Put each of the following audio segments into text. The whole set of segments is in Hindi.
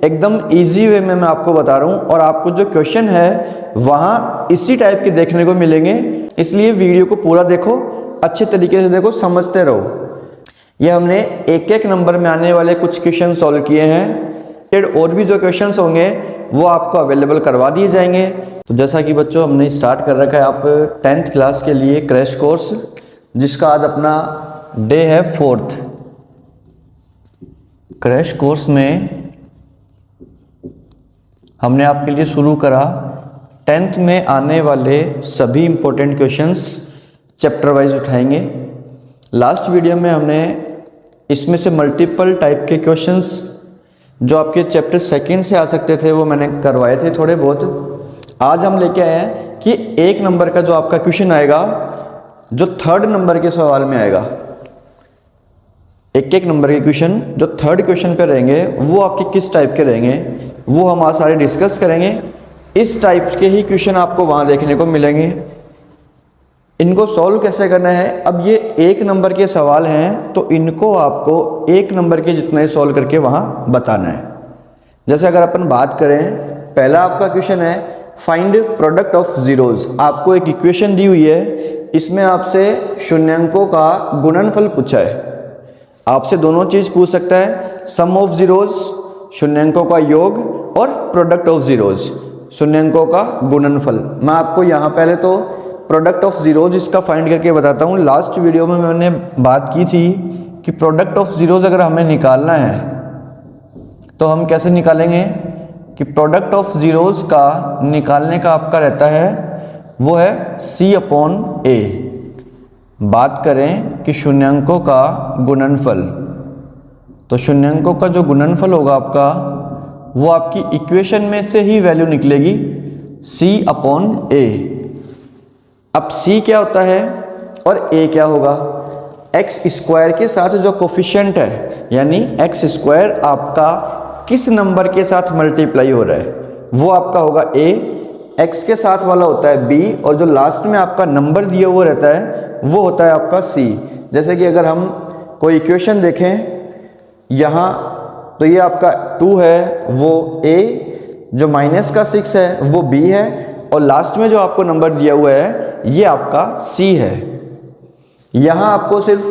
एकदम इजी वे में मैं आपको बता रहा हूँ और आपको जो क्वेश्चन है वहाँ इसी टाइप के देखने को मिलेंगे, इसलिए वीडियो को पूरा देखो, अच्छे तरीके से देखो, समझते रहो। ये हमने एक एक नंबर में आने वाले कुछ क्वेश्चन सॉल्व किए हैं, और भी जो क्वेश्चंस होंगे वो आपको अवेलेबल करवा दिए जाएंगे। तो जैसा कि बच्चों हमने स्टार्ट कर रखा है आप 10th क्लास के लिए क्रैश कोर्स, जिसका आज अपना डे है 4th। क्रैश कोर्स में हमने आपके लिए शुरू करा 10th में आने वाले सभी इंपॉर्टेंट क्वेश्चंस चैप्टर वाइज उठाएंगे। लास्ट वीडियो में हमने इसमें से मल्टीपल टाइप के क्वेश्चंस जो आपके चैप्टर 2 से आ सकते थे वो मैंने करवाए थे थोड़े बहुत। आज हम लेके आए हैं कि 1 नंबर का जो आपका क्वेश्चन आएगा, जो 3rd नंबर के सवाल में आएगा, एक नंबर के क्वेश्चन जो 3rd क्वेश्चन पे रहेंगे वो आपके किस टाइप के रहेंगे वो हम आज सारे डिस्कस करेंगे। इस टाइप के ही क्वेश्चन आपको वहाँ देखने को मिलेंगे। इनको सॉल्व कैसे करना है, अब ये 1 नंबर के सवाल हैं तो इनको आपको 1 नंबर के जितना ही सॉल्व करके वहाँ बताना है। जैसे अगर अपन बात करें, पहला आपका क्वेश्चन है फाइंड प्रोडक्ट ऑफ जीरोज। आपको एक इक्वेशन दी हुई है, इसमें आपसे शून्यांकों का गुणनफल पूछा है। आपसे दोनों चीज़ पूछ सकता है, सम ऑफ जीरोज शून्यांकों का योग और प्रोडक्ट ऑफ जीरोज शून्यांकों का गुणनफल। मैं आपको यहाँ पहले तो प्रोडक्ट ऑफ जीरोज इसका फाइंड करके बताता हूँ। लास्ट वीडियो में मैंने बात की थी कि प्रोडक्ट ऑफ जीरोज अगर हमें निकालना है तो हम कैसे निकालेंगे कि प्रोडक्ट ऑफ जीरोज का निकालने का आपका रहता है वो है C/A। बात करें कि शून्यांकों का गुणनफल, तो शून्यांकों का जो गुणनफल होगा आपका वो आपकी इक्वेशन में से ही वैल्यू निकलेगी C/A। अब C क्या होता है और A क्या होगा, x² के साथ जो कोफिशिएंट है, यानी x² आपका किस नंबर के साथ मल्टीप्लाई हो रहा है वो आपका होगा A, x के साथ वाला होता है B, और जो लास्ट में आपका नंबर दिया हुआ रहता है वो होता है आपका C। जैसे कि अगर हम कोई इक्वेशन देखें यहाँ, तो ये आपका 2 है वो A, जो -6 है वो B है, और लास्ट में जो आपको नंबर दिया हुआ है ये आपका C है। यहाँ आपको सिर्फ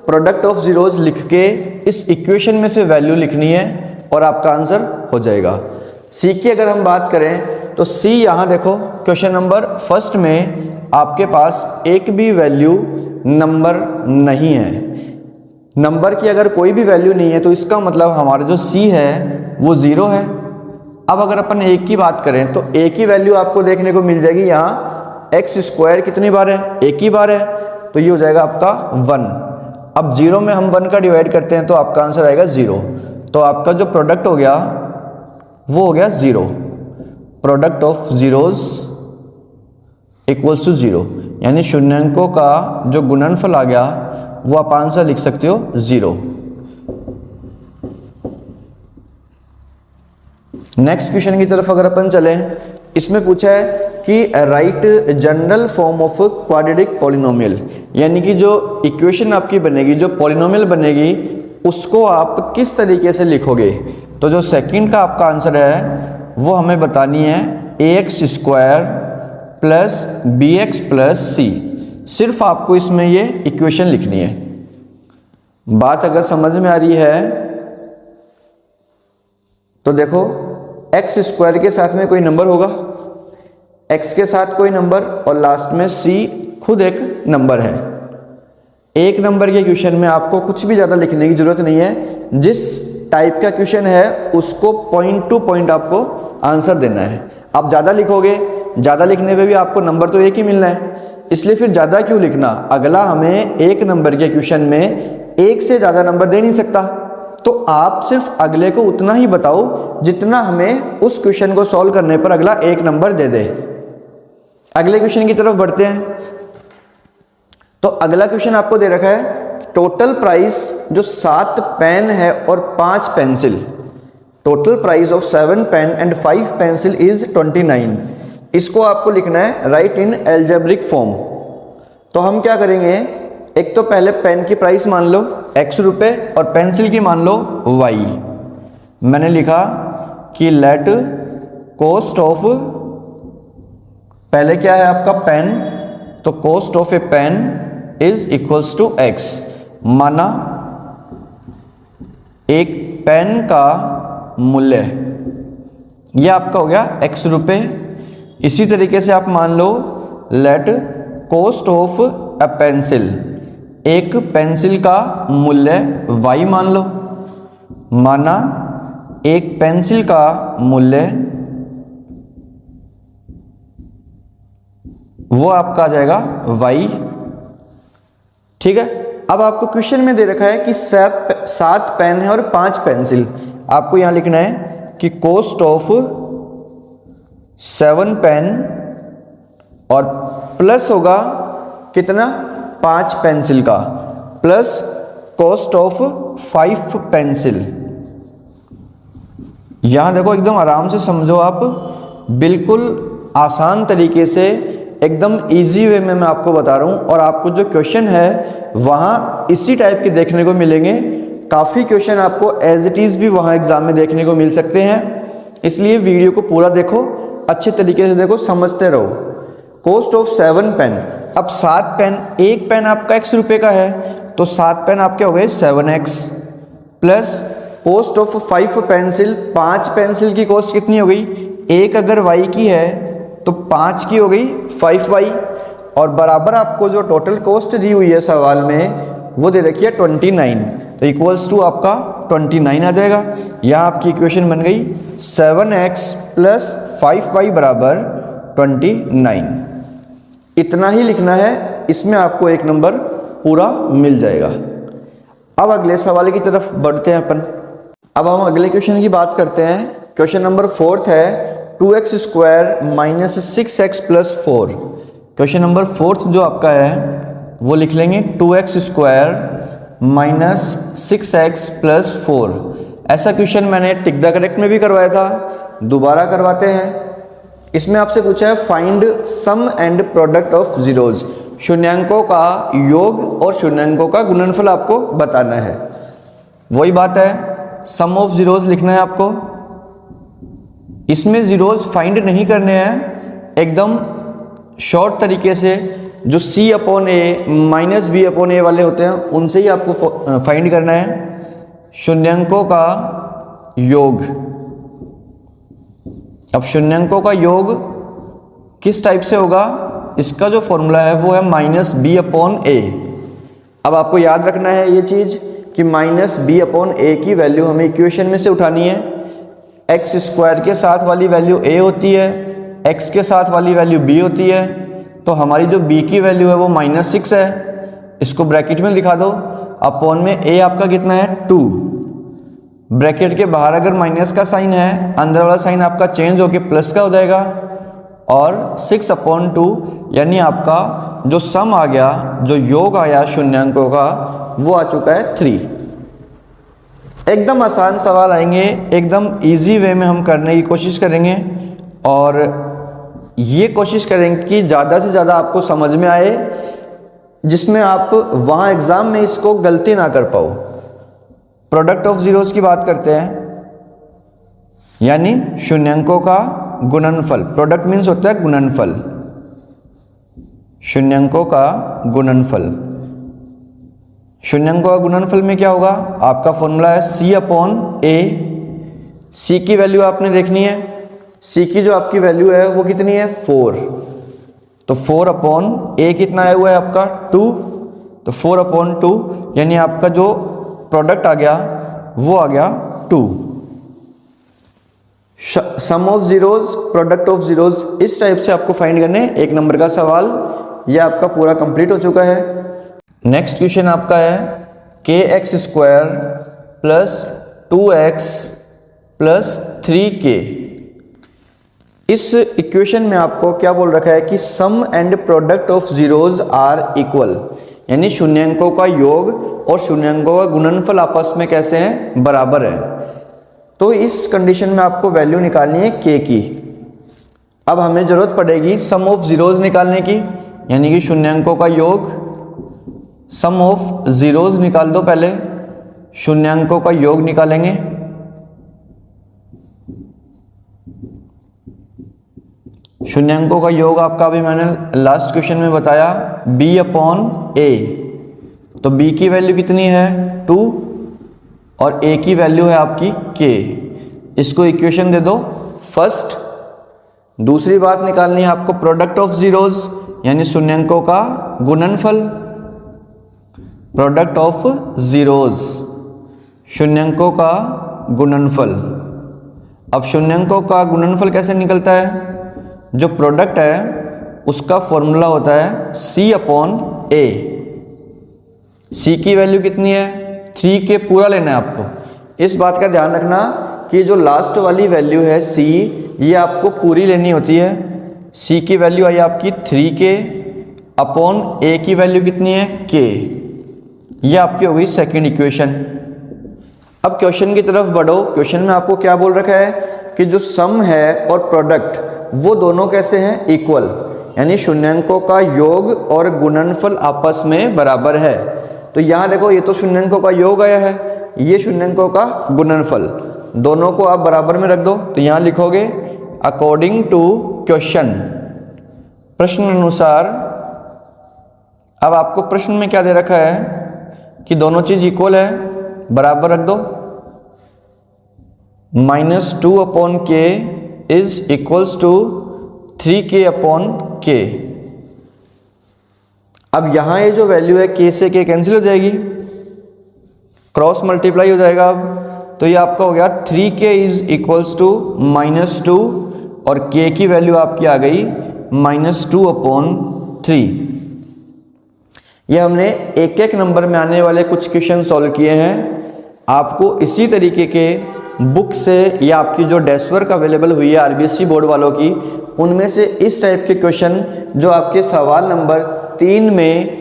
प्रोडक्ट ऑफ जीरोज लिख के इस इक्वेशन में से वैल्यू लिखनी है और आपका आंसर हो जाएगा। C की अगर हम बात करें तो C यहाँ देखो क्वेश्चन नंबर 1 में आपके पास एक भी वैल्यू नंबर नहीं है। नंबर की अगर कोई भी वैल्यू नहीं है तो इसका मतलब हमारा जो C है वो 0 है। अब अगर अपन A की बात करें तो A की वैल्यू आपको देखने को मिल जाएगी, यहाँ x² कितनी बार है, एक ही बार है, तो ये हो जाएगा आपका 1। अब 0 में हम 1 का डिवाइड करते हैं तो आपका आंसर आएगा 0। तो आपका जो प्रोडक्ट हो गया वो हो गया 0। Product of zeros equals to 0, यानी शून्यांकों का जो गुणनफल आ गया वो आप आंसर लिख सकते हो 0। नेक्स्ट क्वेश्चन की तरफ अगर अपन चलें, इसमें पूछा है कि right general form of quadratic polynomial, यानी कि जो इक्वेशन आपकी बनेगी, जो पॉलिनोमियल बनेगी, उसको आप किस तरीके से लिखोगे। तो जो सेकंड का आपका आंसर है वो हमें बतानी है ax² plus bx plus c। सिर्फ आपको इसमें ये इक्वेशन लिखनी है। बात अगर समझ में आ रही है तो देखो, x² के साथ में कोई नंबर होगा, x के साथ कोई नंबर, और लास्ट में c खुद एक नंबर है। 1 नंबर के क्वेश्चन में आपको कुछ भी ज़्यादा लिखने की जरूरत नहीं है। जिस टाइप का क्वेश्चन है उसको पॉइंट टू पॉइंट आपको आंसर देना है। आप ज़्यादा लिखोगे, ज़्यादा लिखने पे भी आपको नंबर तो एक ही मिलना है, इसलिए फिर ज़्यादा क्यों लिखना। अगला हमें 1 नंबर के क्वेश्चन में 1 से ज़्यादा नंबर दे नहीं सकता, तो आप सिर्फ अगले को उतना ही बताओ जितना हमें उस क्वेश्चन को सॉल्व करने पर अगला 1 नंबर दे दे। अगले क्वेश्चन की तरफ बढ़ते हैं। तो अगला क्वेश्चन आपको दे रखा है टोटल प्राइस जो 7 पेन है और 5 pencil, total price of 7 pen and 5 pencil is 29। इसको आपको लिखना है राइट इन एल्जेब्रिक फॉर्म। तो हम क्या करेंगे, एक तो पहले पेन की प्राइस मान लो x रुपए और पेंसिल की मान लो y। मैंने लिखा कि लेट कॉस्ट ऑफ, पहले क्या है आपका पेन, तो cost of a pen is equals to x. माना एक पेन का मूल्य यह आपका हो गया x रुपये। इसी तरीके से आप मान लो let cost of a pencil, एक पेंसिल का मूल्य y मान लो। माना एक पेंसिल का मूल्य वो आपका आ जाएगा y। ठीक है। अब आपको क्वेश्चन में दे रखा है कि 7 पेन है और 5 पेंसिल। आपको यहां लिखना है कि कॉस्ट ऑफ 7 पेन और प्लस होगा कितना, 5 पेंसिल का, प्लस कॉस्ट ऑफ 5 पेंसिल। यहां देखो एकदम आराम से समझो आप, बिल्कुल आसान तरीके से एकदम इजी वे में मैं आपको बता रहा हूं। और आपको जो क्वेश्चन है वहां इसी टाइप के देखने को मिलेंगे। काफ़ी क्वेश्चन आपको एज इट इज़ भी वहां एग्जाम में देखने को मिल सकते हैं। इसलिए वीडियो को पूरा देखो, अच्छे तरीके से देखो, समझते रहो। कॉस्ट ऑफ 7 पेन, अब 7 पेन, एक पेन आपका x रुपये का है तो 7 पेन आपके हो गए 7x, plus cost of 5 pencil, 5 pencil की कॉस्ट कितनी हो गई, एक अगर y की है तो 5 की हो गई 5y, और बराबर आपको जो टोटल कॉस्ट दी हुई है सवाल में वो दे रखी है 29, तो इक्वल्स टू आपका 29 आ जाएगा। यहाँ आपकी इक्वेशन बन गई 7x प्लस 5y बराबर 29। इतना ही लिखना है, इसमें आपको एक नंबर पूरा मिल जाएगा। अब अगले सवाल की तरफ बढ़ते हैं अपन। अब हम अगले क्वेश्चन की बात करते हैं। क्वेश्चन नंबर 4 है 2x square minus 6x plus 4। Question number 4 जो आपका है वो लिख लेंगे 2x square minus 6x plus 4। ऐसा क्वेश्चन मैंने टिक द करेक्ट में भी करवाया था, दोबारा करवाते हैं। इसमें आपसे पूछा है find sum and product of zeros, शून्यांकों का योग और शून्यांकों का गुणनफल आपको बताना है। वही बात है, सम ऑफ जीरोज लिखना है आपको। इसमें जीरोज फाइंड नहीं करने हैं, एकदम शॉर्ट तरीके से जो c अपॉन ए माइनस बी अपॉन ए वाले होते हैं उनसे ही आपको फाइंड करना है। शून्यांकों का योग, अब शून्यांकों का योग किस टाइप से होगा, इसका जो फॉर्मूला है वो है माइनस बी अपॉन ए। अब आपको याद रखना है ये चीज़ कि माइनस बी अपॉन ए की वैल्यू हमें इक्वेशन में से उठानी है। एक्स स्क्वायर के साथ वाली वैल्यू a होती है, x के साथ वाली वैल्यू b होती है, तो हमारी जो b की वैल्यू है वो -6 है। इसको ब्रैकेट में लिखा दो, अपॉन में a आपका कितना है 2। ब्रैकेट के बाहर अगर माइनस का साइन है, अंदर वाला साइन आपका चेंज होके प्लस का हो जाएगा, और 6/2 यानी आपका जो सम आ गया, जो योग आया शून्यांकों का, वो आ चुका है 3। एकदम आसान सवाल आएंगे, एकदम इजी वे में हम करने की कोशिश करेंगे, और ये कोशिश करेंगे कि ज़्यादा से ज़्यादा आपको समझ में आए, जिसमें आप वहाँ एग्ज़ाम में इसको गलती ना कर पाओ। प्रोडक्ट ऑफ जीरोस की बात करते हैं, यानी शून्यांकों का गुणनफल। प्रोडक्ट मीन्स होता है गुणनफल, शून्यांकों का गुणनफल। शून्यांकों का गुणनफल में क्या होगा, आपका फॉर्मूला है c अपॉन ए। c की वैल्यू आपने देखनी है, c की जो आपकी वैल्यू है वो कितनी है 4, तो 4 अपॉन ए कितना आया हुआ है आपका 2, तो 4/2 यानी आपका जो प्रोडक्ट आ गया वो आ गया 2। Sum of zeros, product of zeros, इस टाइप से आपको फाइंड करने। एक नंबर का सवाल ये आपका पूरा कंप्लीट हो चुका है। नेक्स्ट क्वेश्चन आपका है kx square plus 2x plus 3k। इस इक्वेशन में आपको क्या बोल रखा है कि sum and product of zeros are equal, यानी शून्यांकों का योग और शून्यांकों का गुणनफल आपस में कैसे हैं, बराबर है। तो इस कंडीशन में आपको वैल्यू निकालनी है k की। अब हमें जरूरत पड़ेगी सम ऑफ जीरोज निकालने की, यानी कि शून्यांकों का योग। सम ऑफ जीरोज निकाल दो, पहले शून्यांकों का योग निकालेंगे। शून्यांकों का योग आपका अभी मैंने लास्ट क्वेश्चन में बताया b/a, तो b की वैल्यू कितनी है 2 और a की वैल्यू है आपकी k। इसको इक्वेशन दे दो फर्स्ट। दूसरी बात निकालनी है आपको प्रोडक्ट ऑफ जीरोज यानी शून्यांकों का गुणनफल, प्रोडक्ट ऑफ जीरोज शून्यांकों का गुणनफल। अब शून्यांकों का गुणनफल कैसे निकलता है? जो प्रोडक्ट है उसका फॉर्मूला होता है c/a। c की वैल्यू कितनी है 3k पूरा लेना है आपको। इस बात का ध्यान रखना कि जो लास्ट वाली वैल्यू है c ये आपको पूरी लेनी होती है। c की वैल्यू आई आपकी 3k/a की वैल्यू कितनी है k। ये आपकी हो गई सेकेंड इक्वेशन। अब क्वेश्चन की तरफ बढ़ो। क्वेश्चन में आपको क्या बोल रखा है कि जो सम है और प्रोडक्ट वो दोनों कैसे हैं इक्वल, यानी शून्यांकों का योग और गुणनफल आपस में बराबर है। तो यहाँ देखो ये तो शून्यांकों का योग आया है, ये शून्यांकों का गुणनफल, दोनों को आप बराबर में रख दो। तो यहाँ लिखोगे अकॉर्डिंग टू क्वेश्चन, प्रश्न अनुसार। अब आपको प्रश्न में क्या दे रखा है कि दोनों चीज इक्वल है, बराबर रख दो। -2/k is equals to 3k/k। अब यहां ये जो वैल्यू है k से k कैंसिल हो जाएगी, क्रॉस मल्टीप्लाई हो जाएगा। अब तो ये आपका हो गया 3k इज इक्वल्स टू -2 और k की वैल्यू आपकी आ गई -2/3। ये हमने एक एक नंबर में आने वाले कुछ क्वेश्चन सॉल्व किए हैं। आपको इसी तरीके के बुक से या आपकी जो डेस्क वर्क अवेलेबल हुई है आरबीएसई बोर्ड वालों की, उनमें से इस टाइप के क्वेश्चन जो आपके सवाल नंबर 3 में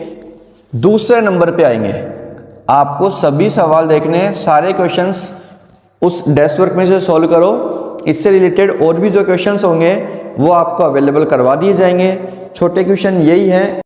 दूसरे नंबर पे आएंगे, आपको सभी सवाल देखने हैं, सारे क्वेश्चंस उस डेस्क वर्क में से सॉल्व करो। इससे रिलेटेड और भी जो क्वेश्चंस होंगे वो आपको अवेलेबल करवा दिए जाएंगे। छोटे क्वेश्चन यही हैं।